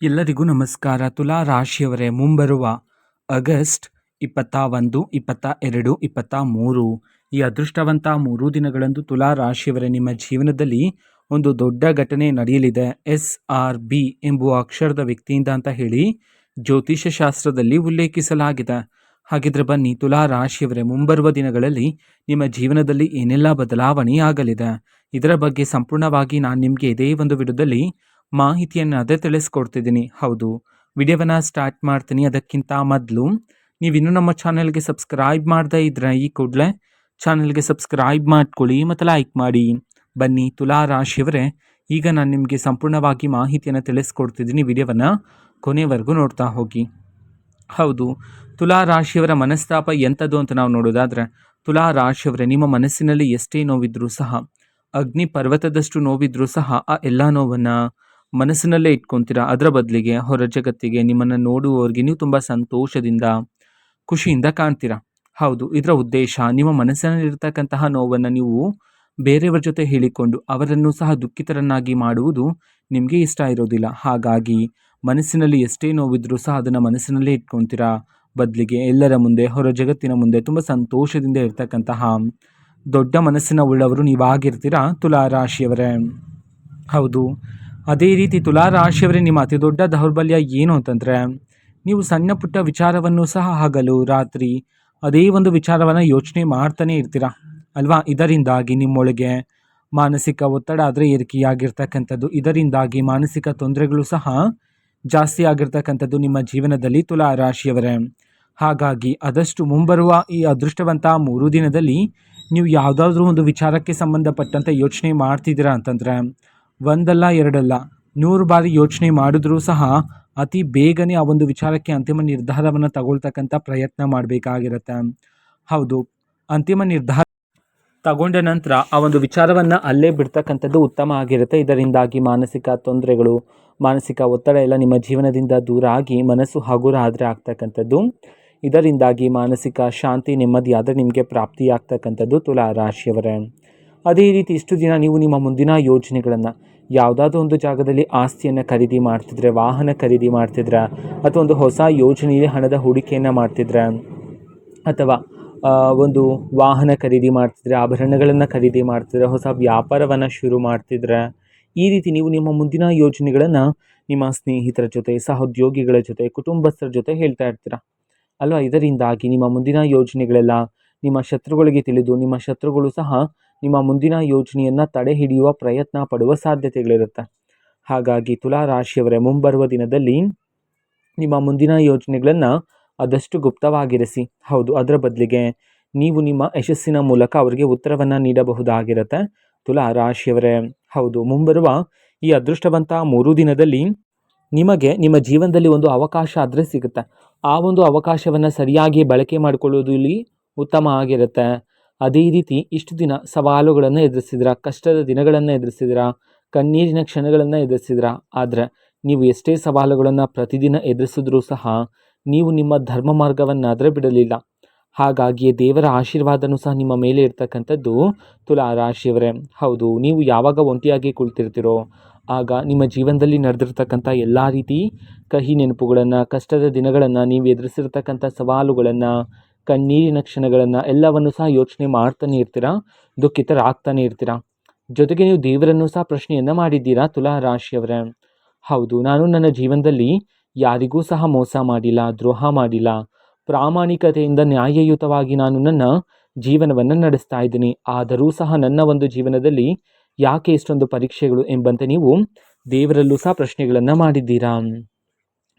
ಎಲ್ಲರಿಗೂ ನಮಸ್ಕಾರ. ತುಲಾ ರಾಶಿಯವರೇ, ಮುಂಬರುವ ಆಗಸ್ಟ್ 21, 22, 23 ಈ ಅದೃಷ್ಟವಂತ 3 ದಿನಗಳಂದು ತುಲಾ ರಾಶಿಯವರೇ ನಿಮ್ಮ ಜೀವನದಲ್ಲಿ ಒಂದು ದೊಡ್ಡ ಘಟನೆ ನಡೆಯಲಿದೆ. SRB ಎಂಬುವ ಅಕ್ಷರದ ವ್ಯಕ್ತಿಯಿಂದ ಅಂತ ಹೇಳಿ ಜ್ಯೋತಿಷ್ಯ ಶಾಸ್ತ್ರದಲ್ಲಿ ಉಲ್ಲೇಖಿಸಲಾಗಿದೆ. ಹಾಗಿದ್ರೆ ಬನ್ನಿ, ತುಲಾ ರಾಶಿಯವರೇ ಮುಂಬರುವ ದಿನಗಳಲ್ಲಿ ನಿಮ್ಮ ಜೀವನದಲ್ಲಿ ಏನೆಲ್ಲ ಬದಲಾವಣೆ ಆಗಲಿದೆ, ಇದರ ಬಗ್ಗೆ ಸಂಪೂರ್ಣವಾಗಿ ನಾನು ನಿಮಗೆ ಇದೇ ಒಂದು ವಿಡಿಯೋದಲ್ಲಿ ಮಾಹಿತಿಯನ್ನು ಅದೇ ತಿಳಿಸ್ಕೊಡ್ತಿದ್ದೀನಿ. ಹೌದು, ವಿಡಿಯೋವನ್ನು ಸ್ಟಾರ್ಟ್ ಮಾಡ್ತೀನಿ. ಅದಕ್ಕಿಂತ ಮೊದಲು ನೀವಿನ್ನೂ ನಮ್ಮ ಚಾನಲ್ಗೆ ಸಬ್ಸ್ಕ್ರೈಬ್ ಮಾಡದೇ ಇದ್ರೆ ಈ ಕೂಡಲೇ ಚಾನಲ್ಗೆ ಸಬ್ಸ್ಕ್ರೈಬ್ ಮಾಡ್ಕೊಳ್ಳಿ ಮತ್ತು ಲೈಕ್ ಮಾಡಿ. ಬನ್ನಿ ತುಲಾ ರಾಶಿಯವರೇ, ಈಗ ನಾನು ನಿಮಗೆ ಸಂಪೂರ್ಣವಾಗಿ ಮಾಹಿತಿಯನ್ನು ತಿಳಿಸ್ಕೊಡ್ತಿದ್ದೀನಿ. ವಿಡಿಯೋವನ್ನು ಕೊನೆವರೆಗೂ ನೋಡ್ತಾ ಹೋಗಿ. ಹೌದು, ತುಲಾ ರಾಶಿಯವರ ಮನಸ್ತಾಪ ಎಂಥದ್ದು ಅಂತ ನಾವು ನೋಡೋದಾದರೆ, ತುಲಾ ರಾಶಿಯವರೇ ನಿಮ್ಮ ಮನಸ್ಸಿನಲ್ಲಿ ಎಷ್ಟೇ ನೋವಿದ್ರೂ ಸಹ, ಅಗ್ನಿ ಪರ್ವತದಷ್ಟು ನೋವಿದ್ರೂ ಸಹ ಆ ಎಲ್ಲ ನೋವನ್ನು ಮನಸ್ಸಿನಲ್ಲೇ ಇಟ್ಕೊತೀರಾ. ಅದರ ಬದಲಿಗೆ ಹೊರ ಜಗತ್ತಿಗೆ ನಿಮ್ಮನ್ನು ನೋಡುವವರಿಗೆ ನೀವು ತುಂಬ ಸಂತೋಷದಿಂದ ಖುಷಿಯಿಂದ ಕಾಣ್ತೀರಾ. ಹೌದು, ಇದರ ಉದ್ದೇಶ ನಿಮ್ಮ ಮನಸ್ಸಿನಲ್ಲಿರ್ತಕ್ಕಂತಹ ನೋವನ್ನು ನೀವು ಬೇರೆಯವರ ಜೊತೆ ಹೇಳಿಕೊಂಡು ಅವರನ್ನು ಸಹ ದುಃಖಿತರನ್ನಾಗಿ ಮಾಡುವುದು ನಿಮಗೆ ಇಷ್ಟ ಇರೋದಿಲ್ಲ. ಹಾಗಾಗಿ ಮನಸ್ಸಿನಲ್ಲಿ ಎಷ್ಟೇ ನೋವಿದ್ರೂ ಸಹ ಅದನ್ನು ಮನಸ್ಸಿನಲ್ಲೇ ಇಟ್ಕೊತೀರಾ. ಬದಲಿಗೆ ಎಲ್ಲರ ಮುಂದೆ, ಹೊರ ಜಗತ್ತಿನ ಮುಂದೆ ತುಂಬ ಸಂತೋಷದಿಂದ ಇರ್ತಕ್ಕಂತಹ ದೊಡ್ಡ ಮನಸ್ಸಿನ ಉಳ್ಳವರು ನೀವಾಗಿರ್ತೀರಾ ತುಲಾ ರಾಶಿಯವರೇ. ಹೌದು, ಅದೇ ರೀತಿ ತುಲಾ ರಾಶಿಯವರೇ ನಿಮ್ಮ ಅತಿ ದೊಡ್ಡ ದೌರ್ಬಲ್ಯ ಏನು ಅಂತಂದರೆ, ನೀವು ಸಣ್ಣ ಪುಟ್ಟ ವಿಚಾರವನ್ನು ಸಹ ಹಗಲು ರಾತ್ರಿ ಅದೇ ಒಂದು ವಿಚಾರವನ್ನು ಯೋಚನೆ ಮಾಡ್ತಾನೆ ಇರ್ತೀರ ಅಲ್ವಾ. ಇದರಿಂದಾಗಿ ನಿಮ್ಮೊಳಗೆ ಮಾನಸಿಕ ಒತ್ತಡ ಆದರೆ ಏರಿಕೆಯಾಗಿರ್ತಕ್ಕಂಥದ್ದು, ಇದರಿಂದಾಗಿ ಮಾನಸಿಕ ತೊಂದರೆಗಳು ಸಹ ಜಾಸ್ತಿ ಆಗಿರ್ತಕ್ಕಂಥದ್ದು ನಿಮ್ಮ ಜೀವನದಲ್ಲಿ ತುಲಾ ರಾಶಿಯವರೇ. ಹಾಗಾಗಿ ಆದಷ್ಟು ಮುಂಬರುವ ಈ ಅದೃಷ್ಟವಂತ 3 ದಿನದಲ್ಲಿ ನೀವು ಯಾವುದಾದ್ರೂ ಒಂದು ವಿಚಾರಕ್ಕೆ ಸಂಬಂಧಪಟ್ಟಂತೆ ಯೋಚನೆ ಮಾಡ್ತಿದ್ದೀರಾ ಅಂತಂದರೆ, ಒಂದಲ್ಲ ಎರಡಲ್ಲ 100 ಬಾರಿ ಯೋಚನೆ ಮಾಡಿದ್ರೂ ಸಹ ಅತಿ ಬೇಗನೆ ಆ ಒಂದು ವಿಚಾರಕ್ಕೆ ಅಂತಿಮ ನಿರ್ಧಾರವನ್ನು ತಗೊಳ್ತಕ್ಕಂಥ ಪ್ರಯತ್ನ ಮಾಡಬೇಕಾಗಿರುತ್ತೆ. ಹೌದು, ಅಂತಿಮ ನಿರ್ಧಾರ ತಗೊಂಡ ನಂತರ ಆ ಒಂದು ವಿಚಾರವನ್ನು ಅಲ್ಲೇ ಬಿಡ್ತಕ್ಕಂಥದ್ದು ಉತ್ತಮ ಆಗಿರುತ್ತೆ. ಇದರಿಂದಾಗಿ ಮಾನಸಿಕ ತೊಂದರೆಗಳು, ಮಾನಸಿಕ ಒತ್ತಡ ಎಲ್ಲ ನಿಮ್ಮ ಜೀವನದಿಂದ ದೂರ ಆಗಿ ಮನಸ್ಸು ಹಗುರ ಆದರೆ ಆಗ್ತಕ್ಕಂಥದ್ದು. ಇದರಿಂದಾಗಿ ಮಾನಸಿಕ ಶಾಂತಿ, ನೆಮ್ಮದಿ ಆದರೆ ನಿಮಗೆ ಪ್ರಾಪ್ತಿಯಾಗ್ತಕ್ಕಂಥದ್ದು ತುಲಾ ರಾಶಿಯವರೇ. ಅದೇ ರೀತಿ ಇಷ್ಟು ದಿನ ನೀವು ನಿಮ್ಮ ಮುಂದಿನ ಯೋಜನೆಗಳನ್ನು ಯಾವುದಾದ್ರೂ ಒಂದು ಜಾಗದಲ್ಲಿ ಆಸ್ತಿಯನ್ನು ಖರೀದಿ ಮಾಡ್ತಿದ್ರೆ, ವಾಹನ ಖರೀದಿ ಮಾಡ್ತಿದ್ರೆ, ಅಥವಾ ಒಂದು ಹೊಸ ಯೋಜನೆಯಲ್ಲಿ ಹಣದ ಹೂಡಿಕೆಯನ್ನು ಮಾಡ್ತಿದ್ರೆ, ಅಥವಾ ಒಂದು ವಾಹನ ಖರೀದಿ ಮಾಡ್ತಿದ್ರೆ, ಆಭರಣಗಳನ್ನು ಖರೀದಿ ಮಾಡ್ತಿದ್ರೆ, ಹೊಸ ವ್ಯಾಪಾರವನ್ನು ಶುರು ಮಾಡ್ತಿದ್ರೆ, ಈ ರೀತಿ ನೀವು ನಿಮ್ಮ ಮುಂದಿನ ಯೋಜನೆಗಳನ್ನು ನಿಮ್ಮ ಸ್ನೇಹಿತರ ಜೊತೆ, ಸಹೋದ್ಯೋಗಿಗಳ ಜೊತೆ, ಕುಟುಂಬಸ್ಥರ ಜೊತೆ ಹೇಳ್ತಾ ಇರ್ತೀರ ಅಲ್ವಾ. ಇದರಿಂದಾಗಿ ನಿಮ್ಮ ಮುಂದಿನ ಯೋಜನೆಗಳೆಲ್ಲ ನಿಮ್ಮ ಶತ್ರುಗಳಿಗೆ ತಿಳಿದು ನಿಮ್ಮ ಶತ್ರುಗಳು ಸಹ ನಿಮ್ಮ ಮುಂದಿನ ಯೋಜನೆಯನ್ನು ತಡೆ ಹಿಡಿಯುವ ಪ್ರಯತ್ನ ಪಡುವ ಸಾಧ್ಯತೆಗಳಿರುತ್ತೆ. ಹಾಗಾಗಿ ತುಲಾ ರಾಶಿಯವರೇ ಮುಂಬರುವ ದಿನದಲ್ಲಿ ನಿಮ್ಮ ಮುಂದಿನ ಯೋಜನೆಗಳನ್ನು ಆದಷ್ಟು ಗುಪ್ತವಾಗಿರಿಸಿ. ಹೌದು, ಅದರ ಬದಲಿಗೆ ನೀವು ನಿಮ್ಮ ಯಶಸ್ಸಿನ ಮೂಲಕ ಅವರಿಗೆ ಉತ್ತರವನ್ನು ನೀಡಬಹುದಾಗಿರುತ್ತೆ ತುಲಾ ರಾಶಿಯವರೇ. ಹೌದು, ಮುಂಬರುವ ಈ ಅದೃಷ್ಟವಂತ 3 ದಿನದಲ್ಲಿ ನಿಮಗೆ ನಿಮ್ಮ ಜೀವನದಲ್ಲಿ ಒಂದು ಅವಕಾಶ ಆದರೆ ಸಿಗುತ್ತೆ. ಆ ಒಂದು ಅವಕಾಶವನ್ನು ಸರಿಯಾಗಿ ಬಳಕೆ ಮಾಡಿಕೊಳ್ಳೋದು ಇಲ್ಲಿ ಉತ್ತಮ ಆಗಿರುತ್ತೆ. ಅದೇ ರೀತಿ ಇಷ್ಟು ದಿನ ಸವಾಲುಗಳನ್ನು ಎದುರಿಸಿದ್ರ, ಕಷ್ಟದ ದಿನಗಳನ್ನು ಎದುರಿಸಿದ್ರ, ಕಣ್ಣೀರಿನ ಕ್ಷಣಗಳನ್ನು ಎದುರಿಸಿದ್ರ. ಆದರೆ ನೀವು ಎಷ್ಟೇ ಸವಾಲುಗಳನ್ನು ಪ್ರತಿದಿನ ಎದುರಿಸಿದ್ರೂ ಸಹ ನೀವು ನಿಮ್ಮ ಧರ್ಮ ಮಾರ್ಗವನ್ನಾದರೆ ಬಿಡಲಿಲ್ಲ. ಹಾಗಾಗಿ ದೇವರ ಆಶೀರ್ವಾದನೂ ಸಹ ನಿಮ್ಮ ಮೇಲೆ ಇರ್ತಕ್ಕಂಥದ್ದು ತುಲಾ ರಾಶಿಯವರೇ. ಹೌದು, ನೀವು ಯಾವಾಗ ಒಂಟಿಯಾಗಿ ಕುಳಿತಿರ್ತೀರೋ ಆಗ ನಿಮ್ಮ ಜೀವನದಲ್ಲಿ ನಡೆದಿರ್ತಕ್ಕಂಥ ಎಲ್ಲ ರೀತಿ ಕಹಿ ನೆನಪುಗಳನ್ನು, ಕಷ್ಟದ ದಿನಗಳನ್ನು, ನೀವು ಎದುರಿಸಿರ್ತಕ್ಕಂಥ ಸವಾಲುಗಳನ್ನು, ಕಣ್ಣೀರಿನ ಕ್ಷಣಗಳನ್ನು ಎಲ್ಲವನ್ನು ಸಹ ಯೋಚನೆ ಮಾಡ್ತಾನೆ ಇರ್ತೀರಾ, ದುಃಖಿತರಾಗ್ತಾನೆ ಇರ್ತೀರಾ. ಜೊತೆಗೆ ನೀವು ದೇವರನ್ನು ಸಹ ಪ್ರಶ್ನೆಯನ್ನು ಮಾಡಿದ್ದೀರಾ ತುಲಾ ರಾಶಿಯವರೇ. ಹೌದು, ನಾನು ನನ್ನ ಜೀವನದಲ್ಲಿ ಯಾರಿಗೂ ಸಹ ಮೋಸ ಮಾಡಿಲ್ಲ, ದ್ರೋಹ ಮಾಡಿಲ್ಲ, ಪ್ರಾಮಾಣಿಕತೆಯಿಂದ ನ್ಯಾಯಯುತವಾಗಿ ನಾನು ನನ್ನ ಜೀವನವನ್ನು ನಡೆಸ್ತಾ ಇದ್ದೀನಿ. ಆದರೂ ಸಹ ನನ್ನ ಒಂದು ಜೀವನದಲ್ಲಿ ಯಾಕೆ ಇಷ್ಟೊಂದು ಪರೀಕ್ಷೆಗಳು ಎಂಬಂತೆ ನೀವು ದೇವರಲ್ಲೂ ಸಹ ಪ್ರಶ್ನೆಗಳನ್ನು ಮಾಡಿದ್ದೀರಾ.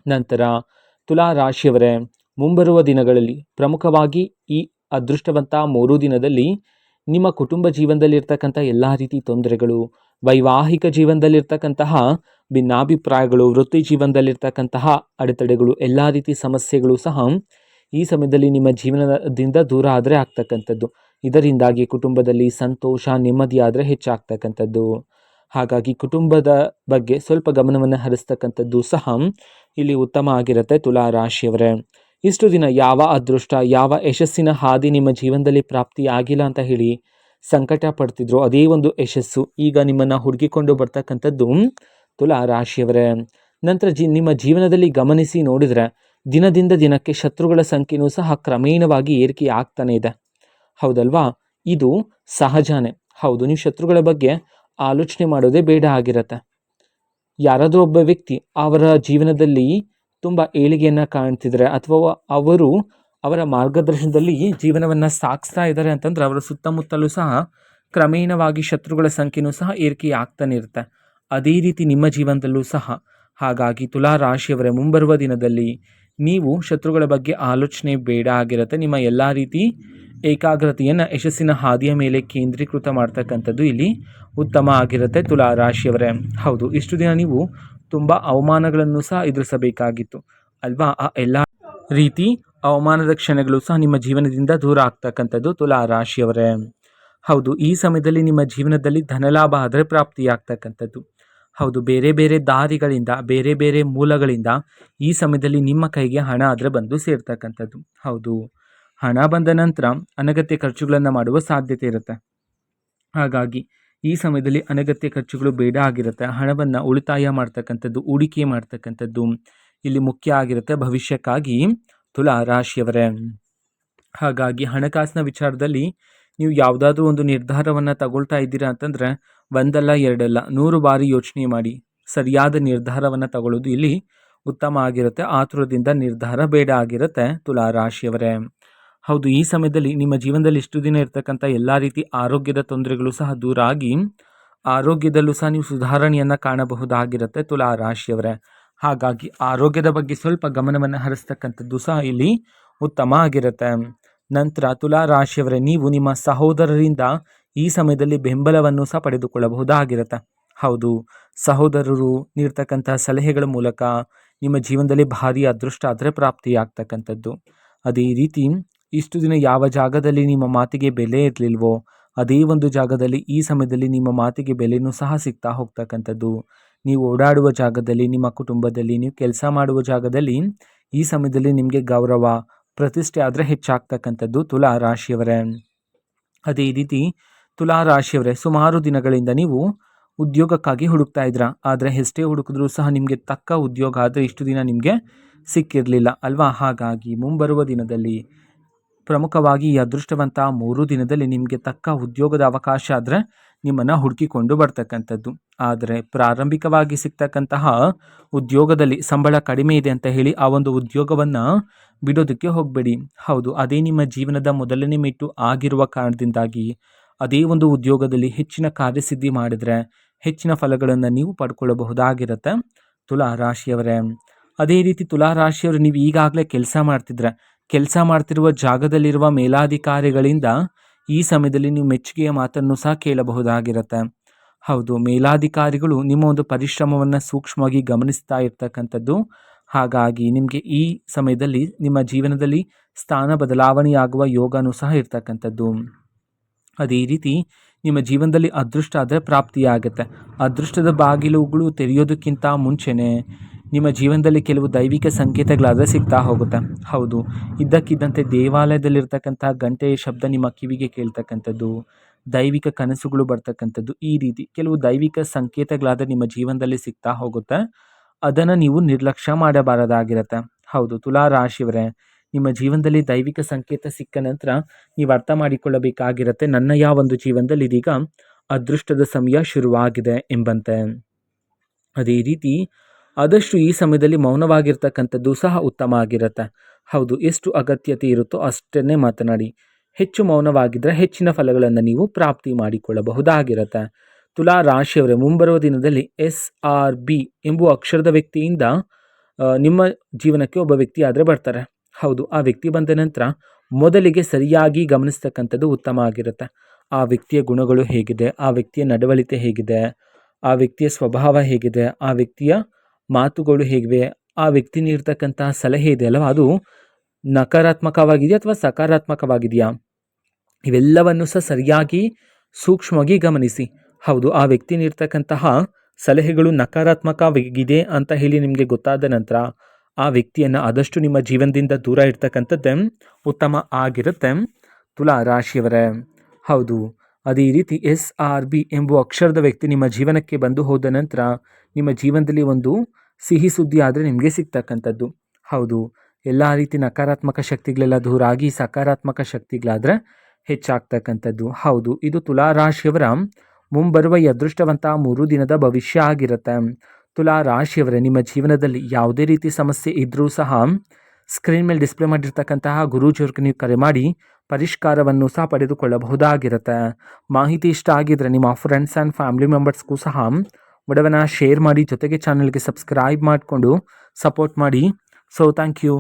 ನಂತರ ತುಲಾ ರಾಶಿಯವರೇ ಮುಂಬರುವ ದಿನಗಳಲ್ಲಿ ಪ್ರಮುಖವಾಗಿ ಈ ಅದೃಷ್ಟವಂತ 3 ದಿನದಲ್ಲಿ ನಿಮ್ಮ ಕುಟುಂಬ ಜೀವನದಲ್ಲಿರ್ತಕ್ಕಂಥ ಎಲ್ಲ ರೀತಿ ತೊಂದರೆಗಳು, ವೈವಾಹಿಕ ಜೀವನದಲ್ಲಿರ್ತಕ್ಕಂತಹ ಭಿನ್ನಾಭಿಪ್ರಾಯಗಳು, ವೃತ್ತಿ ಜೀವನದಲ್ಲಿರ್ತಕ್ಕಂತಹ ಅಡೆತಡೆಗಳು, ಎಲ್ಲ ರೀತಿ ಸಮಸ್ಯೆಗಳು ಸಹ ಈ ಸಮಯದಲ್ಲಿ ನಿಮ್ಮ ಜೀವನದಿಂದ ದೂರ ಆದರೆ ಆಗ್ತಕ್ಕಂಥದ್ದು. ಇದರಿಂದಾಗಿ ಕುಟುಂಬದಲ್ಲಿ ಸಂತೋಷ, ನೆಮ್ಮದಿ ಆದರೆ ಹೆಚ್ಚಾಗ್ತಕ್ಕಂಥದ್ದು. ಹಾಗಾಗಿ ಕುಟುಂಬದ ಬಗ್ಗೆ ಸ್ವಲ್ಪ ಗಮನವನ್ನು ಹರಿಸ್ತಕ್ಕಂಥದ್ದು ಸಹ ಇಲ್ಲಿ ಉತ್ತಮ ಆಗಿರುತ್ತೆ ತುಲಾ ರಾಶಿಯವರೇ. ಇಷ್ಟು ದಿನ ಯಾವ ಅದೃಷ್ಟ, ಯಾವ ಯಶಸ್ಸಿನ ಹಾದಿ ನಿಮ್ಮ ಜೀವನದಲ್ಲಿ ಪ್ರಾಪ್ತಿ ಆಗಿಲ್ಲ ಅಂತ ಹೇಳಿ ಸಂಕಟ ಪಡ್ತಿದ್ರು, ಅದೇ ಒಂದು ಯಶಸ್ಸು ಈಗ ನಿಮ್ಮನ್ನು ಹುಡುಕಿಕೊಂಡು ಬರ್ತಕ್ಕಂಥದ್ದು ತುಲಾ ರಾಶಿಯವರೇ. ನಂತರ ನಿಮ್ಮ ಜೀವನದಲ್ಲಿ ಗಮನಿಸಿ ನೋಡಿದರೆ ದಿನದಿಂದ ದಿನಕ್ಕೆ ಶತ್ರುಗಳ ಸಂಖ್ಯೆಯೂ ಸಹ ಕ್ರಮೇಣವಾಗಿ ಏರಿಕೆ ಆಗ್ತಾನೆ ಇದೆ. ಹೌದಲ್ವಾ? ಇದು ಸಹಜನೇ. ಹೌದು, ನೀವು ಶತ್ರುಗಳ ಬಗ್ಗೆ ಆಲೋಚನೆ ಮಾಡೋದೇ ಬೇಡ ಆಗಿರತ್ತೆ. ಯಾರಾದರೂ ಒಬ್ಬ ವ್ಯಕ್ತಿ ಅವರ ಜೀವನದಲ್ಲಿ ತುಂಬ ಏಳಿಗೆಯನ್ನು ಕಾಣ್ತಿದ್ರೆ ಅಥವಾ ಅವರು ಅವರ ಮಾರ್ಗದರ್ಶನದಲ್ಲಿ ಜೀವನವನ್ನು ಸಾಗಿಸ್ತಾ ಇದ್ದಾರೆ ಅಂತಂದ್ರೆ ಅವರ ಸುತ್ತಮುತ್ತಲೂ ಸಹ ಕ್ರಮೇಣವಾಗಿ ಶತ್ರುಗಳ ಸಂಖ್ಯೆಯೂ ಸಹ ಏರಿಕೆ ಆಗ್ತಾನೆ ಇರುತ್ತೆ. ಅದೇ ರೀತಿ ನಿಮ್ಮ ಜೀವನದಲ್ಲೂ ಸಹ. ಹಾಗಾಗಿ ತುಲಾ ರಾಶಿಯವರೇ, ಮುಂಬರುವ ದಿನದಲ್ಲಿ ನೀವು ಶತ್ರುಗಳ ಬಗ್ಗೆ ಆಲೋಚನೆ ಬೇಡ ಆಗಿರುತ್ತೆ. ನಿಮ್ಮ ಎಲ್ಲ ರೀತಿ ಏಕಾಗ್ರತೆಯನ್ನು ಯಶಸ್ಸಿನ ಹಾದಿಯ ಮೇಲೆ ಕೇಂದ್ರೀಕೃತ ಮಾಡ್ತಕ್ಕಂಥದ್ದು ಇಲ್ಲಿ ಉತ್ತಮ ಆಗಿರುತ್ತೆ ತುಲಾ ರಾಶಿಯವರೇ. ಹೌದು, ಇಷ್ಟು ದಿನ ನೀವು ತುಂಬ ಅವಮಾನಗಳನ್ನು ಸಹ ಎದುರಿಸಬೇಕಾಗಿತ್ತು ಅಲ್ವಾ? ಆ ಎಲ್ಲ ರೀತಿ ಅವಮಾನದ ಕ್ಷಣಗಳು ಸಹ ನಿಮ್ಮ ಜೀವನದಿಂದ ದೂರ ಆಗ್ತಕ್ಕಂಥದ್ದು ತುಲಾ ರಾಶಿಯವರೇ. ಹೌದು, ಈ ಸಮಯದಲ್ಲಿ ನಿಮ್ಮ ಜೀವನದಲ್ಲಿ ಧನಲಾಭ ಆದರೆ ಪ್ರಾಪ್ತಿಯಾಗ್ತಕ್ಕಂಥದ್ದು. ಹೌದು, ಬೇರೆ ಬೇರೆ ದಾರಿಗಳಿಂದ, ಬೇರೆ ಬೇರೆ ಮೂಲಗಳಿಂದ ಈ ಸಮಯದಲ್ಲಿ ನಿಮ್ಮ ಕೈಗೆ ಹಣ ಆದರೆ ಬಂದು ಸೇರ್ತಕ್ಕಂಥದ್ದು. ಹೌದು, ಹಣ ಬಂದ ನಂತರ ಅನಗತ್ಯ ಖರ್ಚುಗಳನ್ನು ಮಾಡುವ ಸಾಧ್ಯತೆ ಇರುತ್ತೆ. ಹಾಗಾಗಿ ಈ ಸಮಯದಲ್ಲಿ ಅನಗತ್ಯ ಖರ್ಚುಗಳು ಬೇಡ ಆಗಿರುತ್ತೆ. ಹಣವನ್ನು ಉಳಿತಾಯ ಮಾಡ್ತಕ್ಕಂಥದ್ದು, ಹೂಡಿಕೆ ಮಾಡ್ತಕ್ಕಂಥದ್ದು ಇಲ್ಲಿ ಮುಖ್ಯ ಆಗಿರುತ್ತೆ ಭವಿಷ್ಯಕ್ಕಾಗಿ ತುಲಾ ರಾಶಿಯವರೇ. ಹಾಗಾಗಿ ಹಣಕಾಸಿನ ವಿಚಾರದಲ್ಲಿ ನೀವು ಯಾವುದಾದ್ರೂ ಒಂದು ನಿರ್ಧಾರವನ್ನು ತಗೊಳ್ತಾ ಇದ್ದೀರಾ ಅಂತಂದರೆ ಒಂದಲ್ಲ ಎರಡಲ್ಲ 100 ಬಾರಿ ಯೋಚನೆ ಮಾಡಿ ಸರಿಯಾದ ನಿರ್ಧಾರವನ್ನು ತಗೊಳ್ಳೋದು ಇಲ್ಲಿ ಉತ್ತಮ ಆಗಿರುತ್ತೆ. ಆತುರದಿಂದ ನಿರ್ಧಾರ ಬೇಡ ಆಗಿರುತ್ತೆ ತುಲಾ ರಾಶಿಯವರೇ. ಹೌದು, ಈ ಸಮಯದಲ್ಲಿ ನಿಮ್ಮ ಜೀವನದಲ್ಲಿ ಇಷ್ಟು ದಿನ ಇರ್ತಕ್ಕಂಥ ಎಲ್ಲ ರೀತಿ ಆರೋಗ್ಯದ ತೊಂದರೆಗಳು ಸಹ ದೂರ ಆಗಿ ಆರೋಗ್ಯದಲ್ಲೂ ಸಹ ನೀವು ಸುಧಾರಣೆಯನ್ನು ಕಾಣಬಹುದಾಗಿರುತ್ತೆ ತುಲಾ ರಾಶಿಯವರೇ. ಹಾಗಾಗಿ ಆರೋಗ್ಯದ ಬಗ್ಗೆ ಸ್ವಲ್ಪ ಗಮನವನ್ನು ಹರಿಸ್ತಕ್ಕಂಥದ್ದು ಸಹ ಇಲ್ಲಿ ಉತ್ತಮ ಆಗಿರುತ್ತೆ. ನಂತರ ತುಲಾ ರಾಶಿಯವರೇ, ನೀವು ನಿಮ್ಮ ಸಹೋದರರಿಂದ ಈ ಸಮಯದಲ್ಲಿ ಬೆಂಬಲವನ್ನು ಸಹ ಪಡೆದುಕೊಳ್ಳಬಹುದಾಗಿರುತ್ತೆ. ಹೌದು, ಸಹೋದರರು ನೀಡ್ತಕ್ಕಂಥ ಸಲಹೆಗಳ ಮೂಲಕ ನಿಮ್ಮ ಜೀವನದಲ್ಲಿ ಭಾರಿ ಅದೃಷ್ಟ ಆದರೆ ಪ್ರಾಪ್ತಿಯಾಗ್ತಕ್ಕಂಥದ್ದು. ಅದೇ ರೀತಿ ಇಷ್ಟು ದಿನ ಯಾವ ಜಾಗದಲ್ಲಿ ನಿಮ್ಮ ಮಾತಿಗೆ ಬೆಲೆ ಇರಲಿಲ್ವೋ ಅದೇ ಒಂದು ಜಾಗದಲ್ಲಿ ಈ ಸಮಯದಲ್ಲಿ ನಿಮ್ಮ ಮಾತಿಗೆ ಬೆಲೆನೂ ಸಹ ಸಿಗ್ತಾ ಹೋಗ್ತಕ್ಕಂಥದ್ದು. ನೀವು ಓಡಾಡುವ ಜಾಗದಲ್ಲಿ, ನಿಮ್ಮ ಕುಟುಂಬದಲ್ಲಿ, ನೀವು ಕೆಲಸ ಮಾಡುವ ಜಾಗದಲ್ಲಿ ಈ ಸಮಯದಲ್ಲಿ ನಿಮಗೆ ಗೌರವ, ಪ್ರತಿಷ್ಠೆ ಆದರೆ ಹೆಚ್ಚಾಗ್ತಕ್ಕಂಥದ್ದು ತುಲಾ ರಾಶಿಯವರೇ. ಅದೇ ರೀತಿ ತುಲಾ ರಾಶಿಯವರೇ, ಸುಮಾರು ದಿನಗಳಿಂದ ನೀವು ಉದ್ಯೋಗಕ್ಕಾಗಿ ಹುಡುಕ್ತಾ ಇದ್ರ, ಆದರೆ ಎಷ್ಟೇ ಹುಡುಕಿದ್ರೂ ಸಹ ನಿಮಗೆ ತಕ್ಕ ಉದ್ಯೋಗ ಆದರೆ ಇಷ್ಟು ದಿನ ನಿಮಗೆ ಸಿಕ್ಕಿರಲಿಲ್ಲ ಅಲ್ವಾ? ಹಾಗಾಗಿ ಮುಂಬರುವ ದಿನದಲ್ಲಿ ಪ್ರಮುಖವಾಗಿ ಈ ಅದೃಷ್ಟವಂತ 3 ದಿನದಲ್ಲಿ ನಿಮಗೆ ತಕ್ಕ ಉದ್ಯೋಗದ ಅವಕಾಶ ಆದರೆ ನಿಮ್ಮನ್ನು ಹುಡುಕಿಕೊಂಡು ಬರ್ತಕ್ಕಂಥದ್ದು. ಆದರೆ ಪ್ರಾರಂಭಿಕವಾಗಿ ಸಿಗ್ತಕ್ಕಂತಹ ಉದ್ಯೋಗದಲ್ಲಿ ಸಂಬಳ ಕಡಿಮೆ ಇದೆ ಅಂತ ಹೇಳಿ ಆ ಒಂದು ಉದ್ಯೋಗವನ್ನು ಬಿಡೋದಕ್ಕೆ ಹೋಗಬೇಡಿ. ಹೌದು, ಅದೇ ನಿಮ್ಮ ಜೀವನದ ಮೊದಲನೇ ಮೆಟ್ಟು ಆಗಿರುವ ಕಾರಣದಿಂದಾಗಿ ಅದೇ ಒಂದು ಉದ್ಯೋಗದಲ್ಲಿ ಹೆಚ್ಚಿನ ಕಾರ್ಯಸಿದ್ಧಿ ಮಾಡಿದರೆ ಹೆಚ್ಚಿನ ಫಲಗಳನ್ನು ನೀವು ಪಡ್ಕೊಳ್ಳಬಹುದಾಗಿರುತ್ತೆ ತುಲಾ ರಾಶಿಯವರೇ. ಅದೇ ರೀತಿ ತುಲಾ ರಾಶಿಯವರು, ನೀವು ಈಗಾಗಲೇ ಕೆಲಸ ಮಾಡ್ತಿರುವ ಜಾಗದಲ್ಲಿರುವ ಮೇಲಾಧಿಕಾರಿಗಳಿಂದ ಈ ಸಮಯದಲ್ಲಿ ನೀವು ಮೆಚ್ಚುಗೆಯ ಮಾತನ್ನು ಸಹ ಕೇಳಬಹುದಾಗಿರುತ್ತೆ. ಹೌದು, ಮೇಲಾಧಿಕಾರಿಗಳು ನಿಮ್ಮ ಒಂದು ಪರಿಶ್ರಮವನ್ನು ಸೂಕ್ಷ್ಮವಾಗಿ ಗಮನಿಸ್ತಾ ಇರ್ತಕ್ಕಂಥದ್ದು. ಹಾಗಾಗಿ ನಿಮಗೆ ಈ ಸಮಯದಲ್ಲಿ ನಿಮ್ಮ ಜೀವನದಲ್ಲಿ ಸ್ಥಾನ ಬದಲಾವಣೆಯಾಗುವ ಯೋಗನೂ ಸಹ ಇರ್ತಕ್ಕಂಥದ್ದು. ಅದೇ ರೀತಿ ನಿಮ್ಮ ಜೀವನದಲ್ಲಿ ಅದೃಷ್ಟ ಆದರೆ ಪ್ರಾಪ್ತಿಯಾಗುತ್ತೆ. ಅದೃಷ್ಟದ ಬಾಗಿಲುಗಳು ತೆರೆಯೋದಕ್ಕಿಂತ ಮುಂಚೆನೇ ನಿಮ್ಮ ಜೀವನದಲ್ಲಿ ಕೆಲವು ದೈವಿಕ ಸಂಕೇತಗಳಾದರೆ ಸಿಗ್ತಾ ಹೋಗುತ್ತೆ. ಹೌದು, ಇದ್ದಕ್ಕಿದ್ದಂತೆ ದೇವಾಲಯದಲ್ಲಿರ್ತಕ್ಕಂಥ ಗಂಟೆಯ ಶಬ್ದ ನಿಮ್ಮ ಕಿವಿಗೆ ಕೇಳ್ತಕ್ಕಂಥದ್ದು, ದೈವಿಕ ಕನಸುಗಳು ಬರ್ತಕ್ಕಂಥದ್ದು, ಈ ರೀತಿ ಕೆಲವು ದೈವಿಕ ಸಂಕೇತಗಳಾದರೆ ನಿಮ್ಮ ಜೀವನದಲ್ಲಿ ಸಿಗ್ತಾ ಹೋಗುತ್ತೆ. ಅದನ್ನು ನೀವು ನಿರ್ಲಕ್ಷ್ಯ ಮಾಡಬಾರದಾಗಿರುತ್ತೆ. ಹೌದು, ತುಲಾ ರಾಶಿಯವರೇ, ನಿಮ್ಮ ಜೀವನದಲ್ಲಿ ದೈವಿಕ ಸಂಕೇತ ಸಿಕ್ಕ ನಂತರ ನೀವು ಅರ್ಥ ಮಾಡಿಕೊಳ್ಳಬೇಕಾಗಿರುತ್ತೆ, ನನ್ನ ಒಂದು ಜೀವನದಲ್ಲಿ ಇದೀಗ ಅದೃಷ್ಟದ ಸಮಯ ಶುರುವಾಗಿದೆ ಎಂಬಂತೆ. ಅದೇ ರೀತಿ ಆದಷ್ಟು ಈ ಸಮಯದಲ್ಲಿ ಮೌನವಾಗಿರ್ತಕ್ಕಂಥದ್ದು ಸಹ ಉತ್ತಮ ಆಗಿರುತ್ತೆ. ಹೌದು, ಎಷ್ಟು ಅಗತ್ಯತೆ ಇರುತ್ತೋ ಅಷ್ಟನ್ನೇ ಮಾತನಾಡಿ. ಹೆಚ್ಚು ಮೌನವಾಗಿದ್ದರೆ ಹೆಚ್ಚಿನ ಫಲಗಳನ್ನು ನೀವು ಪ್ರಾಪ್ತಿ ಮಾಡಿಕೊಳ್ಳಬಹುದಾಗಿರುತ್ತೆ. ತುಲಾ ರಾಶಿಯವರೇ, ಮುಂಬರುವ ದಿನದಲ್ಲಿ SRB ಎಂಬುವ ಅಕ್ಷರದ ವ್ಯಕ್ತಿಯಿಂದ ನಿಮ್ಮ ಜೀವನಕ್ಕೆ ಒಬ್ಬ ವ್ಯಕ್ತಿ ಆದರೆ ಬರ್ತಾರೆ. ಹೌದು, ಆ ವ್ಯಕ್ತಿ ಬಂದ ನಂತರ ಮೊದಲಿಗೆ ಸರಿಯಾಗಿ ಗಮನಿಸ್ತಕ್ಕಂಥದ್ದು ಉತ್ತಮ ಆಗಿರುತ್ತೆ. ಆ ವ್ಯಕ್ತಿಯ ಗುಣಗಳು ಹೇಗಿದೆ, ಆ ವ್ಯಕ್ತಿಯ ನಡವಳಿಕೆ ಹೇಗಿದೆ, ಆ ವ್ಯಕ್ತಿಯ ಸ್ವಭಾವ ಹೇಗಿದೆ, ಆ ವ್ಯಕ್ತಿಯ ಮಾತುಗಳು ಹೇಗಿವೆ, ಆ ವ್ಯಕ್ತಿ ನೀಡ್ತಕ್ಕಂತಹ ಸಲಹೆ ಇದೆಯಲ್ಲವ ಅದು ನಕಾರಾತ್ಮಕವಾಗಿದೆಯಾ ಅಥವಾ ಸಕಾರಾತ್ಮಕವಾಗಿದೆಯಾ, ಇವೆಲ್ಲವನ್ನು ಸಹ ಸರಿಯಾಗಿ ಸೂಕ್ಷ್ಮವಾಗಿ ಗಮನಿಸಿ. ಹೌದು, ಆ ವ್ಯಕ್ತಿ ನೀಡ್ತಕ್ಕಂತಹ ಸಲಹೆಗಳು ನಕಾರಾತ್ಮಕವಾಗಿದೆ ಅಂತ ಹೇಳಿ ನಿಮಗೆ ಗೊತ್ತಾದ ನಂತರ ಆ ವ್ಯಕ್ತಿಯನ್ನು ಆದಷ್ಟು ನಿಮ್ಮ ಜೀವನದಿಂದ ದೂರ ಇಡ್ತಕ್ಕಂಥದ್ದೇ ಉತ್ತಮ ಆಗಿರುತ್ತೆ ತುಲಾ ರಾಶಿಯವರೇ. ಹೌದು, ಅದೇ ರೀತಿ SRB ಎಂಬುವ ಅಕ್ಷರದ ವ್ಯಕ್ತಿ ನಿಮ್ಮ ಜೀವನಕ್ಕೆ ಬಂದು ಹೋದ ನಂತರ ನಿಮ್ಮ ಜೀವನದಲ್ಲಿ ಒಂದು ಸಿಹಿ ಸುದ್ದಿ ಆದರೆ ನಿಮಗೆ ಸಿಗ್ತಕ್ಕಂಥದ್ದು. ಹೌದು, ಎಲ್ಲ ರೀತಿ ನಕಾರಾತ್ಮಕ ಶಕ್ತಿಗಳೆಲ್ಲ ದೂರ ಆಗಿ ಸಕಾರಾತ್ಮಕ ಶಕ್ತಿಗಳಾದರೆ ಹೆಚ್ಚಾಗ್ತಕ್ಕಂಥದ್ದು. ಹೌದು, ಇದು ತುಲಾ ರಾಶಿಯವರ ಮುಂಬರುವ ಈ ಅದೃಷ್ಟವಂತ 3 ದಿನದ ಭವಿಷ್ಯ ಆಗಿರುತ್ತೆ. ತುಲಾ ರಾಶಿಯವರೇ, ನಿಮ್ಮ ಜೀವನದಲ್ಲಿ ಯಾವುದೇ ರೀತಿ ಸಮಸ್ಯೆ ಇದ್ದರೂ ಸಹ ಸ್ಕ್ರೀನ್ ಮೇಲೆ ಡಿಸ್ಪ್ಲೇ ಮಾಡಿರ್ತಕ್ಕಂತಹ ಗುರೂಜಿಯವ್ರಿಗೆ ನೀವು ಕರೆ ಮಾಡಿ ಪರಿಷ್ಕಾರವನ್ನು ಸಹ ಪಡೆದುಕೊಳ್ಳಬಹುದಾಗಿರುತ್ತೆ. ಮಾಹಿತಿ ಇಷ್ಟ ಆಗಿದ್ರೆ ನಿಮ್ಮ ಫ್ರೆಂಡ್ಸ್ ಆ್ಯಂಡ್ ಫ್ಯಾಮಿಲಿ ಮೆಂಬರ್ಸ್ಗೂ ಸಹ ವಿಡಿಯೋವನ್ನು ಶೇರ್ ಮಾಡಿ, ಜೊತೆಗೆ ಚಾನಲ್ಗೆ ಸಬ್ಸ್ಕ್ರೈಬ್ ಮಾಡಿಕೊಂಡು ಸಪೋರ್ಟ್ ಮಾಡಿ. So thank you.